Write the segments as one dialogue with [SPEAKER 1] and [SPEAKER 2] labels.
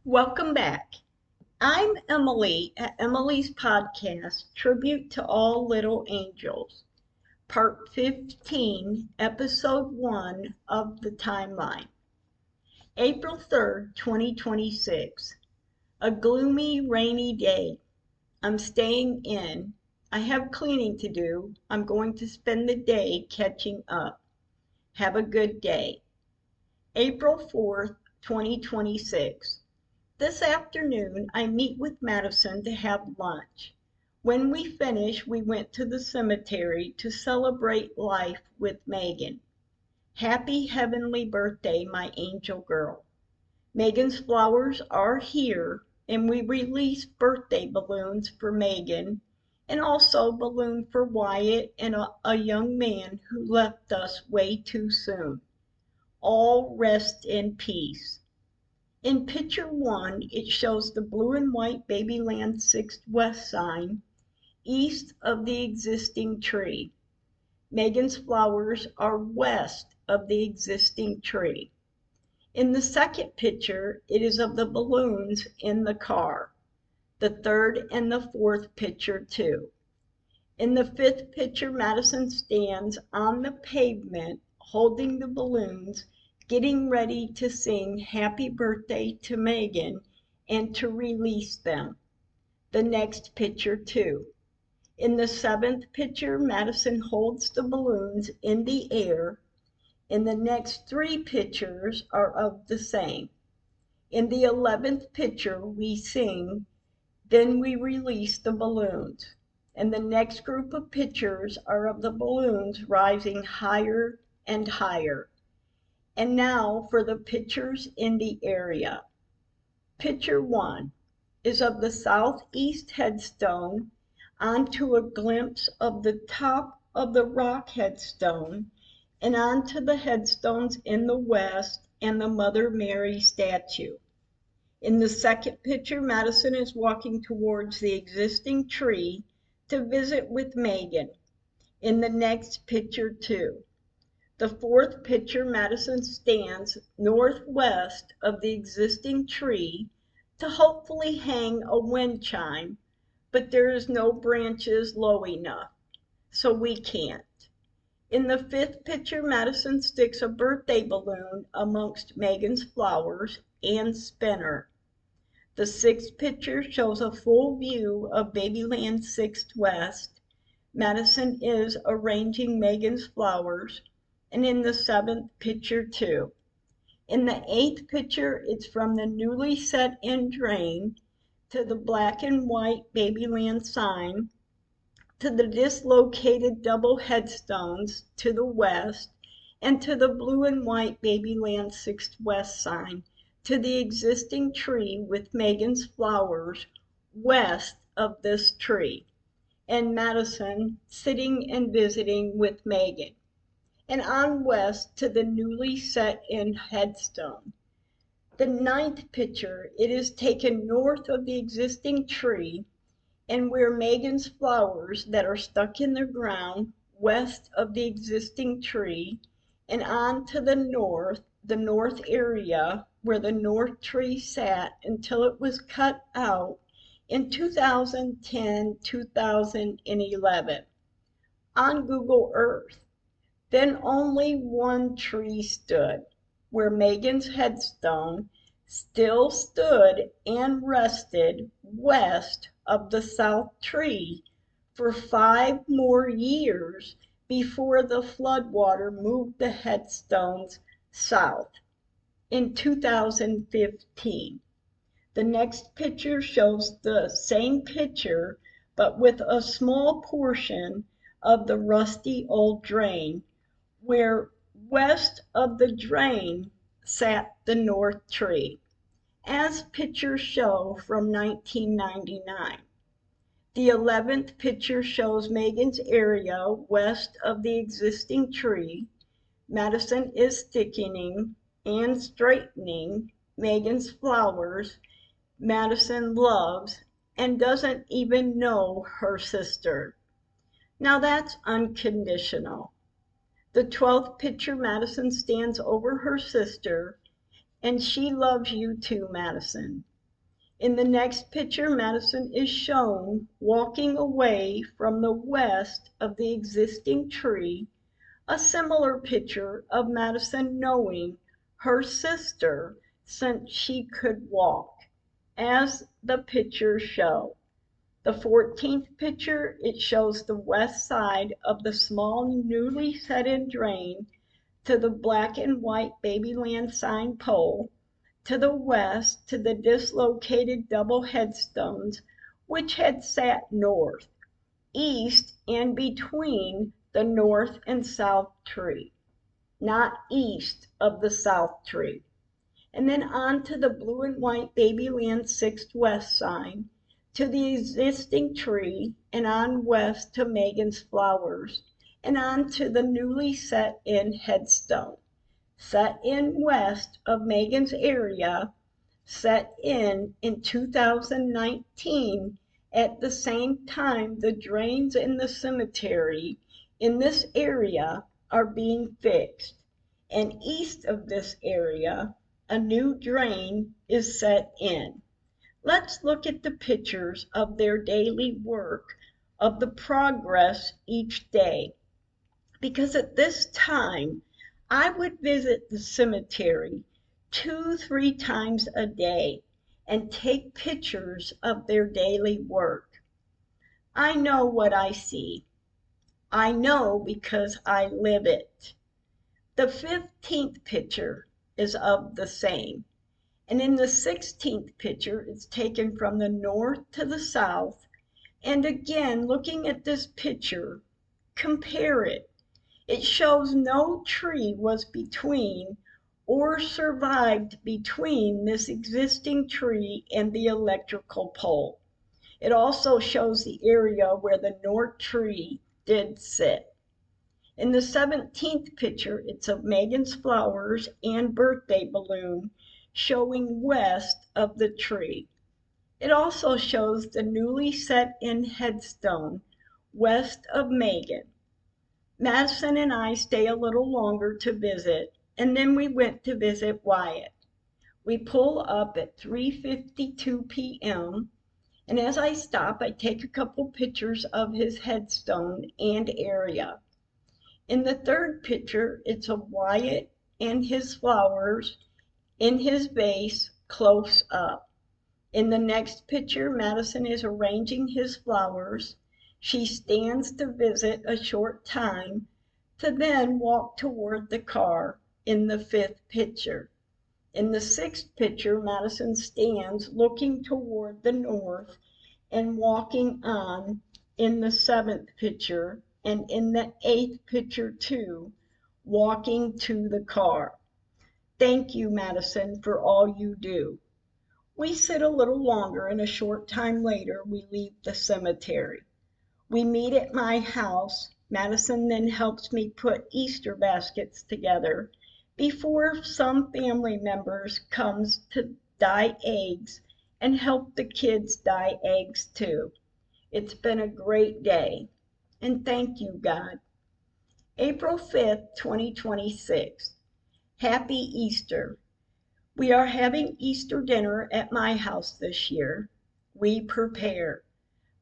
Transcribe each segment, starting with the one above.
[SPEAKER 1] Welcome back. I'm Emily at Emily's podcast, Tribute to All Little Angels, Part 15, Episode 1 of the Timeline. April 3rd, 2026. A gloomy, rainy day. I'm staying in. I have cleaning to do. I'm going to spend the day catching up. Have a good day. April 4th, 2026. This afternoon, I meet with Madison to have lunch. When we finish, we went to the cemetery to celebrate life with Megan. Happy heavenly birthday, my angel girl. Megan's flowers are here, and we released birthday balloons for Megan and also a balloon for Wyatt and a young man who left us way too soon. All rest in peace. In picture 1, it shows the blue and white Babyland 6th West sign east of the existing tree. Megan's flowers are west of the existing tree. In the second picture, it is of the balloons in the car. The third and the fourth picture too. In the fifth picture, Madison stands on the pavement holding the balloons, getting ready to sing happy birthday to Megan and to release them. The next picture too. In the seventh picture, Madison holds the balloons in the air. And the next 3 pictures are of the same. In the 11th picture, we sing, then we release the balloons. And the next group of pictures are of the balloons rising higher and higher. And now for the pictures in the area. Picture 1 is of the southeast headstone onto a glimpse of the top of the rock headstone and onto the headstones in the west and the Mother Mary statue. In the second picture, Madison is walking towards the existing tree to visit with Megan. In the next picture too. The fourth picture, Madison stands northwest of the existing tree to hopefully hang a wind chime, but there is no branches low enough, so we can't. In the fifth picture, Madison sticks a birthday balloon amongst Megan's flowers and spinner. The sixth picture shows a full view of Babyland 6th West. Madison is arranging Megan's flowers, and in the seventh picture too. In the eighth picture, it's from the newly set in drain to the black and white Babyland sign, to the dislocated double headstones to the west, and to the blue and white Babyland 6th West sign, to the existing tree with Megan's flowers west of this tree, and Madison sitting and visiting with Megan, and on west to the newly set in headstone. The ninth picture, it is taken north of the existing tree and where Megan's flowers that are stuck in the ground west of the existing tree and on to the north area where the north tree sat until it was cut out in 2010-2011 on Google Earth. Then only one tree stood, where Megan's headstone still stood and rested west of the south tree for 5 more years before the floodwater moved the headstones south in 2015. The next picture shows the same picture but with a small portion of the rusty old drain where west of the drain sat the north tree, as pictures show from 1999. The 11th picture shows Megan's area west of the existing tree. Madison is sticking and straightening Megan's flowers Madison loves and doesn't even know her sister. Now that's unconditional. The 12th picture, Madison stands over her sister, and she loves you too, Madison. In the next picture, Madison is shown walking away from the west of the existing tree, a similar picture of Madison knowing her sister since she could walk, as the pictures show. The 14th picture, it shows the west side of the small newly set-in drain to the black and white Babyland sign pole, to the west to the dislocated double headstones which had sat north, east, and between the north and south tree, not east of the south tree. And then on to the blue and white Babyland 6th West sign, to the existing tree, and on west to Megan's flowers, and on to the newly set-in headstone. Set in west of Megan's area, set in 2019, at the same time the drains in the cemetery in this area are being fixed. And east of this area, a new drain is set in. Let's look at the pictures of their daily work, of the progress each day. Because at this time, I would visit the cemetery 2-3 times a day and take pictures of their daily work. I know what I see. I know because I live it. The 15th picture is of the same. And in the 16th picture, it's taken from the north to the south. And again, looking at this picture, compare it. It shows no tree was between or survived between this existing tree and the electrical pole. It also shows the area where the north tree did sit. In the 17th picture, it's of Megan's flowers and birthday balloon showing west of the tree. It also shows the newly set-in headstone west of Megan. Madison and I stay a little longer to visit, and then we went to visit Wyatt. We pull up at 3:52 p.m., and as I stop, I take a couple pictures of his headstone and area. In the third picture, it's of Wyatt and his flowers in his vase close up. In the next picture, Madison is arranging his flowers. She stands to visit a short time, to then walk toward the car in the 5th picture. In the 6th picture, Madison stands looking toward the north and walking on in the 7th picture, and in the 8th picture too, walking to the car. Thank you, Madison, for all you do. We sit a little longer, and a short time later we leave the cemetery. We meet at my house. Madison then helps me put Easter baskets together before some family members comes to dye eggs and help the kids dye eggs too. It's been a great day, and thank you, God. April 5th, 2026. Happy Easter. We are having Easter dinner at my house this year. We prepare.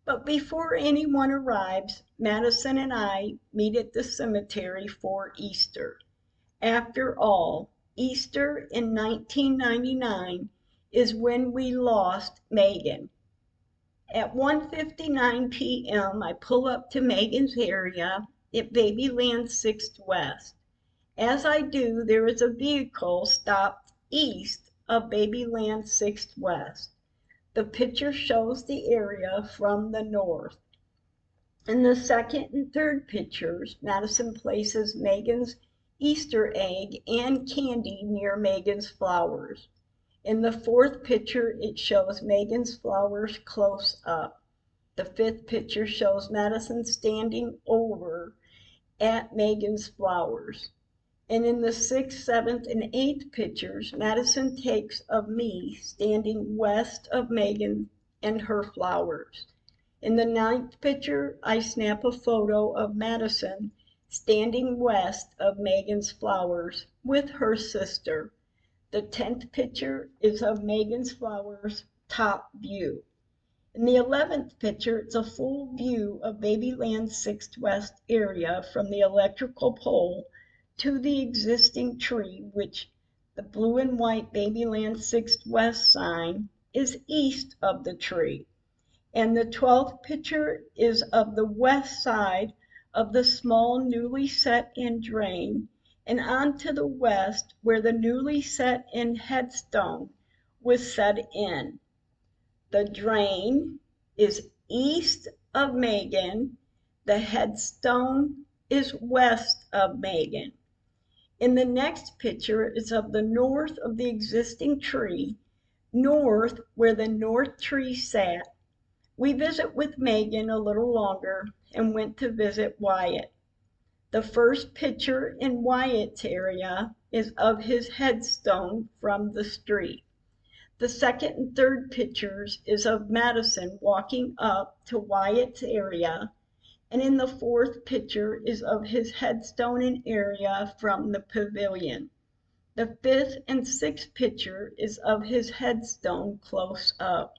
[SPEAKER 1] But before anyone arrives, Madison and I meet at the cemetery for Easter. After all, Easter in 1999 is when we lost Megan. At 1:59 p.m., I pull up to Megan's area at Babyland 6th West. As I do, there is a vehicle stopped east of Babyland 6th West. The picture shows the area from the north. In the second and third pictures, Madison places Megan's Easter egg and candy near Megan's flowers. In the fourth picture, it shows Megan's flowers close up. The fifth picture shows Madison standing over at Megan's flowers. And in the 6th, 7th, and 8th pictures, Madison takes of me standing west of Megan and her flowers. In the 9th picture, I snap a photo of Madison standing west of Megan's flowers with her sister. The 10th picture is of Megan's flowers top view. In the 11th picture, it's a full view of Babyland 6th West area from the electrical pole to the existing tree, which the blue and white Babyland 6th West sign is east of the tree. And the 12th picture is of the west side of the small newly set in drain and on to the west where the newly set in headstone was set in. The drain is east of Megan. The headstone is west of Megan. In the next picture is of the north of the existing tree, north where the north tree sat. We visit with Megan a little longer and went to visit Wyatt. The first picture in Wyatt's area is of his headstone from the street. The second and third pictures is of Madison walking up to Wyatt's area, and in the fourth picture is of his headstone and area from the pavilion. The fifth and sixth picture is of his headstone close up.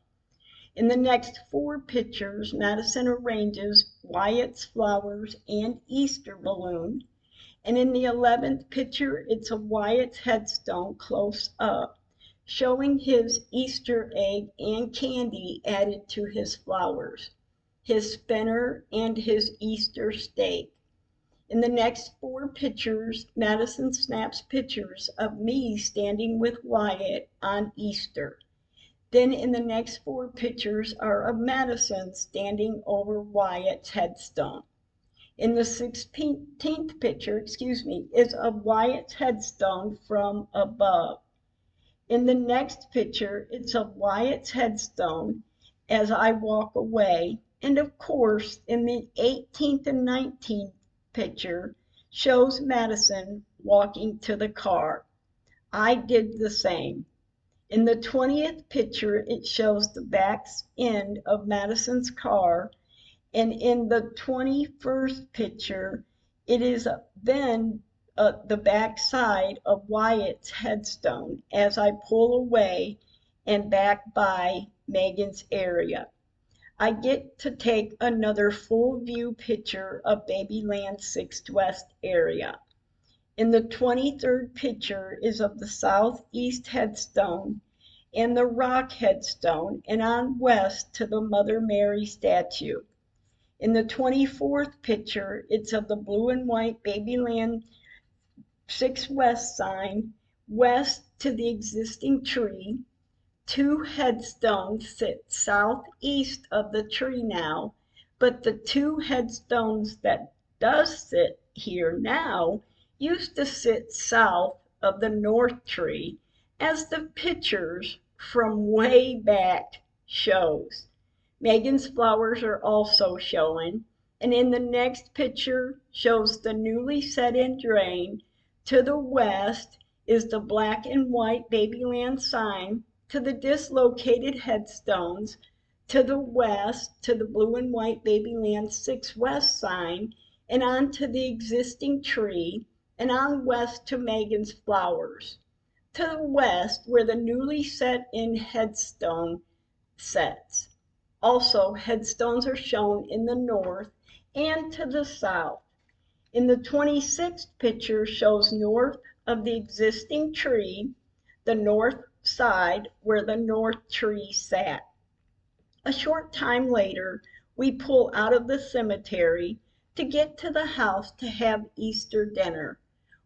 [SPEAKER 1] In the next four pictures, Madison arranges Wyatt's flowers and Easter balloon, and in the 11th picture, it's of Wyatt's headstone close up, showing his Easter egg and candy added to his flowers, his spinner, and his Easter steak. In the next four pictures, Madison snaps pictures of me standing with Wyatt on Easter. Then in the next four pictures are of Madison standing over Wyatt's headstone. In the 16th picture, is of Wyatt's headstone from above. In the next picture, it's of Wyatt's headstone as I walk away. And of course, in the 18th and 19th picture, shows Madison walking to the car. I did the same. In the 20th picture, it shows the back end of Madison's car. And in the 21st picture, it is then the back side of Wyatt's headstone as I pull away and back by Megan's area. I get to take another full view picture of Babyland 6th West area. In the 23rd picture is of the southeast headstone and the rock headstone and on west to the Mother Mary statue. In the 24th picture, it's of the blue and white Babyland 6 West sign, west to the existing tree. Two headstones sit southeast of the tree now, but the two headstones that does sit here now used to sit south of the north tree, as the pictures from way back shows. Megan's flowers are also showing, and in the next picture shows the newly set in drain. To the west is the black and white Babyland sign, to the dislocated headstones, to the west to the blue and white Babyland 6 West sign, and on to the existing tree, and on west to Megan's flowers. To the west where the newly set in headstone sets. Also, headstones are shown in the north and to the south. In the 26th picture shows north of the existing tree, the north side where the north tree sat. A short time later, we pull out of the cemetery to get to the house to have Easter dinner.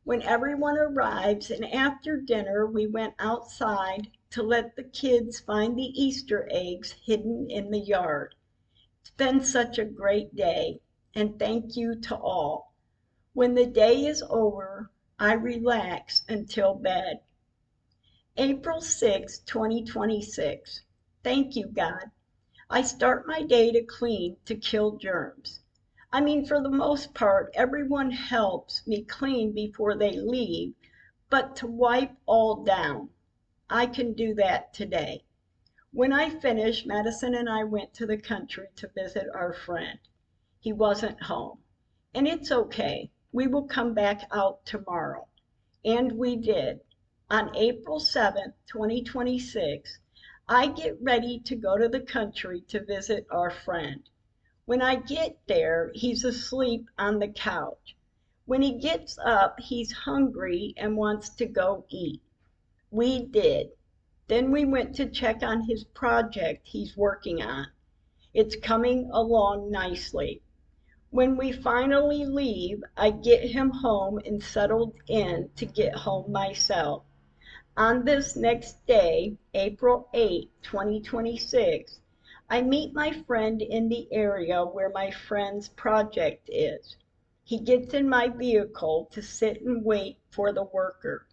[SPEAKER 1] When everyone arrives and after dinner, we went outside to let the kids find the Easter eggs hidden in the yard. It's been such a great day, and thank you to all. When the day is over, I relax until bed. April 6, 2026. Thank you, God. I start my day to clean to kill germs. I mean, for the most part, everyone helps me clean before they leave, but to wipe all down, I can do that today. When I finished, Madison and I went to the country to visit our friend. He wasn't home, and it's okay. We will come back out tomorrow. And we did. On April 7th, 2026, I get ready to go to the country to visit our friend. When I get there, he's asleep on the couch. When he gets up, he's hungry and wants to go eat. We did. Then we went to check on his project he's working on. It's coming along nicely. When we finally leave, I get him home and settled in to get home myself. On this next day, April 8, 2026, I meet my friend in the area where my friend's project is. He gets in my vehicle to sit and wait for the worker.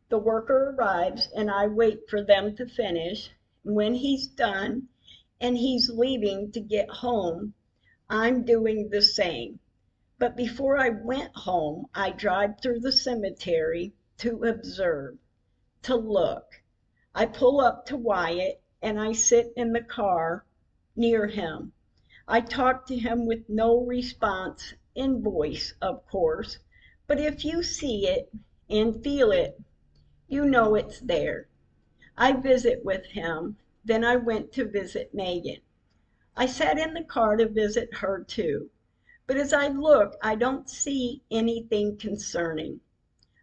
[SPEAKER 1] The worker arrives and I wait for them to finish. When he's done and he's leaving to get home, I'm doing the same. But before I went home, I drive through the cemetery to observe, to look. I pull up to Wyatt and I sit in the car near him. I talk to him with no response in voice, of course, but if you see it and feel it, you know it's there. I visit with him, then I went to visit Megan. I sat in the car to visit her too, but as I look, I don't see anything concerning.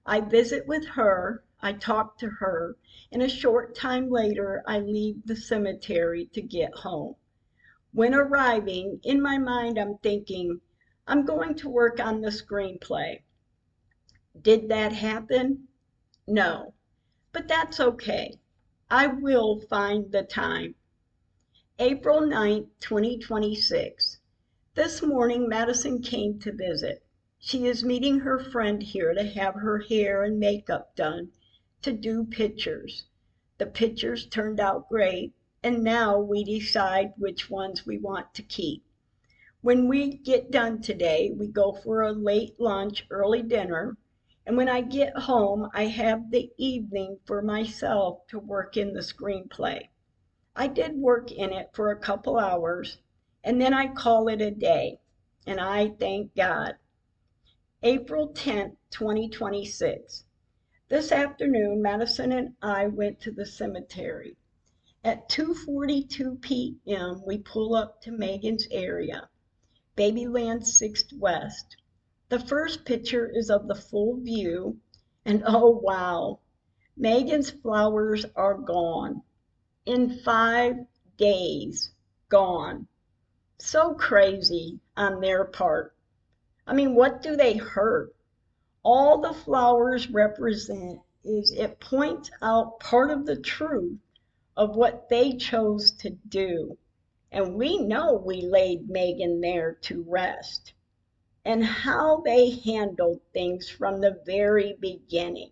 [SPEAKER 1] I visit with her, I talk to her, and a short time later I leave the cemetery to get home. When arriving, in my mind I'm thinking, I'm going to work on the screenplay. Did that happen? No, but that's okay. I will find the time. April 9, 2026. This morning Madison came to visit. She is meeting her friend here to have her hair and makeup done, to do pictures. The pictures turned out great, and now we decide which ones we want to keep. When we get done today, we go for a late lunch, early dinner, and when I get home, I have the evening for myself to work in the screenplay. I did work in it for a couple hours, and then I call it a day, and I thank God. April 10, 2026. This afternoon, Madison and I went to the cemetery. At 2:42 p.m., we pull up to Megan's area, Babyland 6th West. The first picture is of the full view, and oh wow, Megan's flowers are gone. In 5 days, gone. So crazy on their part. I mean, what do they hurt? All the flowers represent is it points out part of the truth of what they chose to do. And we know we laid Megan there to rest. And how they handled things from the very beginning.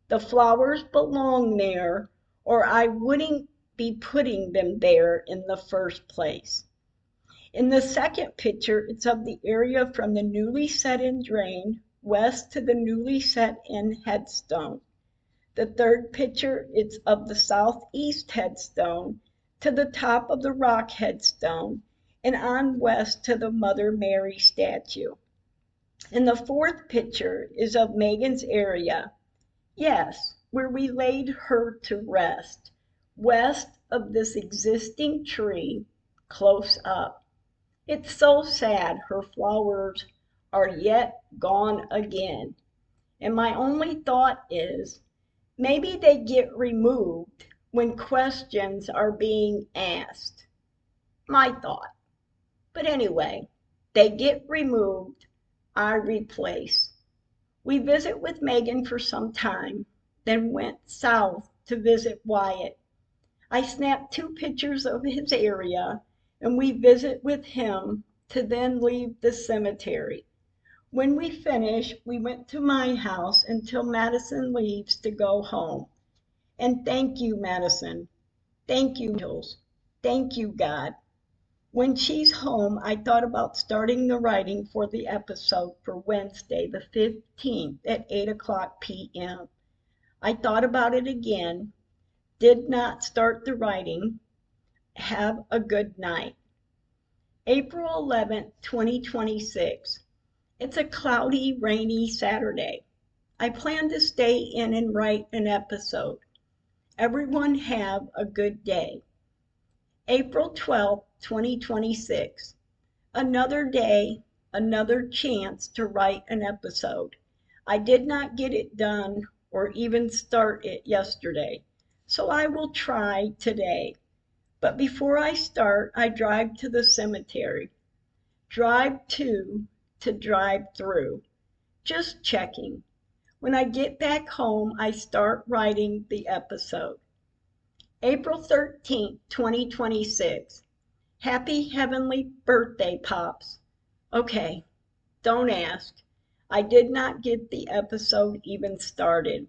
[SPEAKER 1] The flowers belong there, or I wouldn't be putting them there in the first place. In the second picture, it's of the area from the newly set-in drain west to the newly set-in headstone. The third picture, it's of the southeast headstone to the top of the rock headstone and on west to the Mother Mary statue. And the fourth picture is of Megan's area, yes, where we laid her to rest, west of this existing tree, close up. It's so sad her flowers are yet gone again. And my only thought is, maybe they get removed when questions are being asked. My thought. But anyway, they get removed, I replace. We visit with Megan for some time, then went south to visit Wyatt. I snapped 2 pictures of his area, and we visit with him to then leave the cemetery. When we finish, we went to my house until Madison leaves to go home. And thank you, Madison. Thank you, angels. Thank you, God. When she's home, I thought about starting the writing for the episode for Wednesday, the 15th at 8 o'clock p.m. I thought about it again, did not start the writing. Have a good night. April 11th, 2026. It's a cloudy, rainy Saturday. I plan to stay in and write an episode. Everyone have a good day. April 12th, 2026. Another day, another chance to write an episode. I did not get it done or even start it yesterday, so I will try today. But before I start, I drive to the cemetery. Drive to drive through. Just checking. When I get back home, I start writing the episode. April 13th, 2026. Happy heavenly birthday, Pops. Okay, don't ask. I did not get the episode even started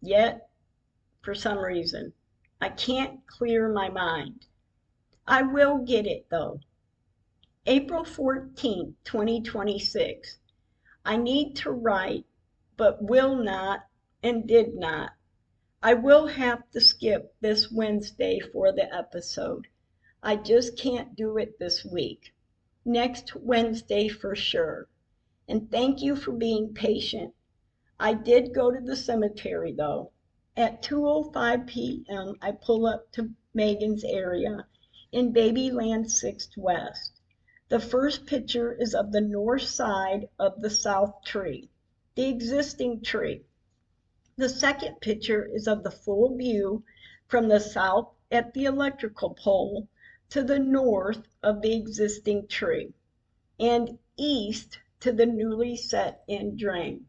[SPEAKER 1] yet for some reason. I can't clear my mind. I will get it though. April 14th, 2026. I need to write, but will not and did not. I will have to skip this Wednesday for the episode. I just can't do it this week. Next Wednesday for sure. And thank you for being patient. I did go to the cemetery though. At 2:05 p.m. I pull up to Megan's area in Babyland 6th West. The first picture is of the north side of the south tree, the existing tree. The second picture is of the full view from the south at the electrical pole to the north of the existing tree and east to the newly set in drain.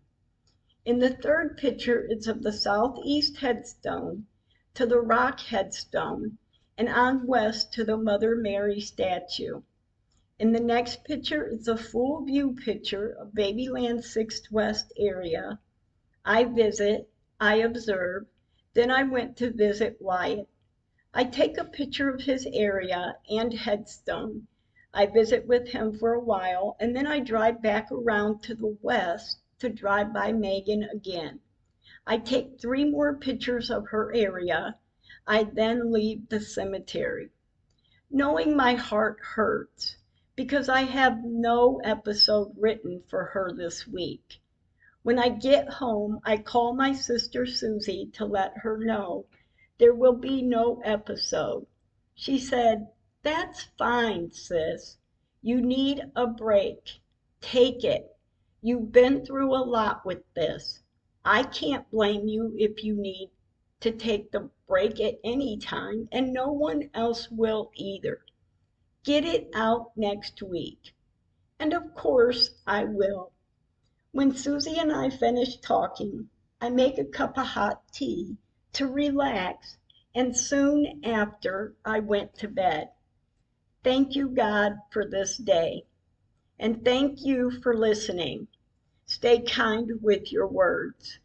[SPEAKER 1] In the third picture is of the southeast headstone to the rock headstone and on west to the Mother Mary statue. In the next picture is a full view picture of Babyland 6th West area. I visit, I observe, then I went to visit Wyatt. I take a picture of his area and headstone. I visit with him for a while, and then I drive back around to the west to drive by Megan again. I take 3 more pictures of her area. I then leave the cemetery. Knowing my heart hurts because I have no episode written for her this week. When I get home, I call my sister Susie to let her know there will be no episode. She said, "That's fine, sis. You need a break. Take it. You've been through a lot with this. I can't blame you if you need to take the break at any time, and no one else will either. Get it out next week." And of course I will. When Susie and I finish talking, I make a cup of hot tea to relax, and soon after I went to bed. Thank you, God, for this day, and thank you for listening. Stay kind with your words.